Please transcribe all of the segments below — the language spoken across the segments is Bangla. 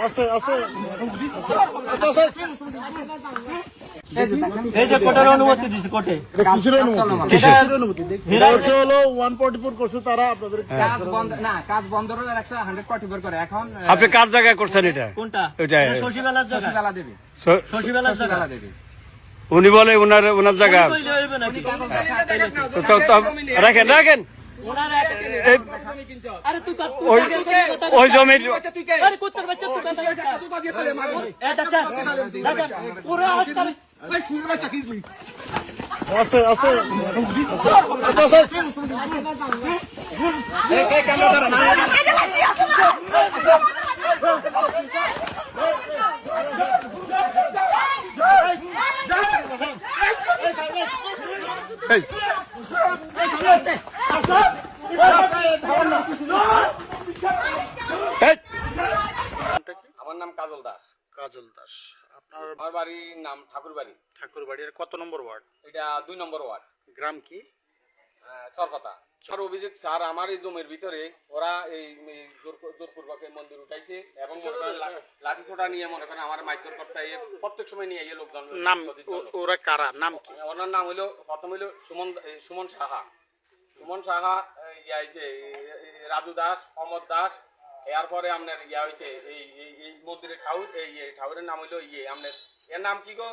আস্তে আস্তে এই যে কোর্টের অনুমতি দিছে কোর্টে এটা হলো 144 করছে তারা আপনাদের কাজ বন্ধ না, কাজ বন্ধ করে রাখছে 144 করে। এখন আপনি কার জায়গায় করছেন এটা? কোনটা? ওইটা শশীবেলার জায়গা, শশীবেলা দেবী, শশীবেলার জায়গা। শশীবেলা দেবী উনি বলে ওনার জায়গা কইলে হইবে নাকি? কাগজ দেখা রাখেন রাখেন ওনার আরে তুই কত ওই জমি আরে কুত্তার বাচ্চা তুই কথা এ দেখছ দেখেন পুরো হাসপাতাল আস্তে আস্তে এই ক্যামেরা ধরো না। আমার নাম কাজল দাস। কাজল দাস, আপনার আমার বাড়ির নাম ঠাকুরবাড়ি। ঠাকুরবাড়ির কত নম্বর ওয়ার্ড? এটা 2 নম্বর ওয়ার্ড, গ্রাম কি? চরপাতা। স্যার অভিযোগ, স্যার আমার এই জমির ভিতরে ওরা এই জোরপূর্বক মন্দির উঠাইছে এবং লাঠি ছোটা নিয়ে মনে করেন আমার মারধর করতে প্রত্যেক সময় নিয়ে এই লোকজন। নাম ওরা কারা? নাম কি? ওনার নাম হইলো, প্রথম হইলো সুমন সাহা। সুমন সাহা, ইয়া হয়েছে রাজু দাস, অমর দাস। এরপরে আপনার ইয়া হয়েছে এই মন্দিরের ঠাকুর, এই ঠাকুরের নাম হইলো আপনার এর নাম কি গো?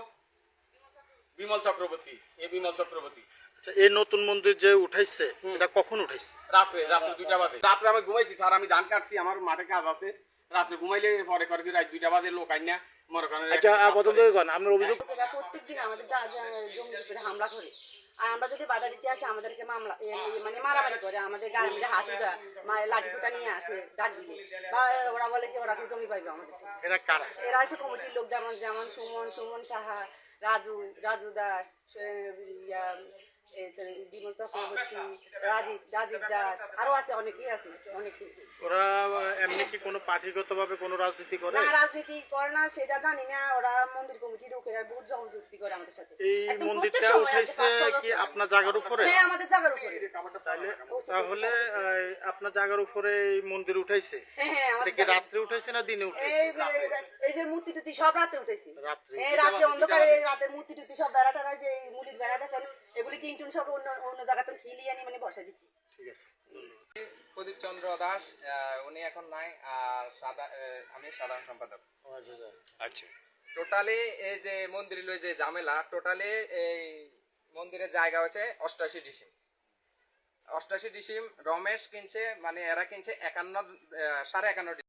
বিমল চক্রবর্তী। বিমল চক্রবর্তী। আচ্ছা, এই নতুন মন্দির যে উঠাইছে এটা কখন উঠাইছে? রাত্রে 2টা বাজে। রাত্রে আমি ঘুমাইছি স্যার, আমি ধান কাটছি, আমার মাঠে কাজ আছে। রাত্রে ঘুমাইলে পরে করে রাত 2টা বাজে লোক আইনা মনে করেন। আচ্ছা, আপনার অভিযোগ? প্রত্যেকদিন আমাদের জমির উপরে হামলা করে, আর আমরা যদি বাধা দিতে আসি আমাদেরকে মামলা মানে মারামারি করে, আমাদের গাড়ির মধ্যে হাতুড়া লাঠি ছোটা নিয়ে আসে ডাক দিলে, বা ওরা বলে কি ওরা কি জমি পাইবে আমাদের। এরা কারা? এরা হচ্ছে কমিটির লোক, যেমন সুমন সাহা, রাজু দাস, বিমল চক্রবর্তী, রাজীব দাস, আরো আছে, অনেকেই আছে, অনেকে। ওরা এমনি কি কোনো পার্টিগত ভাবে কোনো রাজনীতি করে? না, রাজনীতি করে না সেটা জানি না। ওরা মন্দির কমিটির লোকেরা বহুত জবরদস্তি করে আমাদের সাথে। এই মন্দিরটা উঠাইছে কি আপনার জায়গার উপরে? হ্যাঁ, আমাদের জায়গার উপরে। তাহলে আপনার জায়গার উপরে এই মন্দির উঠাইছে? হ্যাঁ, এটা কি রাত্রে উঠাইছে না দিনে উঠাইছে? এই যে মূর্তি টুতি সব রাতে উঠেছি। রাত্রে? এই রাতে অন্ধকারে রাতের মূর্তি টুতি সব বেড়াটা, যে এই মুলির বেড়া দেখেন, এগুলি টিন সব অন্য জায়গাতে খিলিয়ে আনি মানে বসা দিচ্ছি। ঠিক আছে। প্রদীপ চন্দ্র দাস, উনি এখন নাই। আর আমি সাধারণ সম্পাদক। আচ্ছা, টোটালি এই যে মন্দির লই যে ঝামেলা, টোটালি এই মন্দিরের জায়গা হচ্ছে 88 ডিসিম। 88 ডিসিম রমেশ কিনছে, মানে এরা কিনছে 51 সাড়ে 51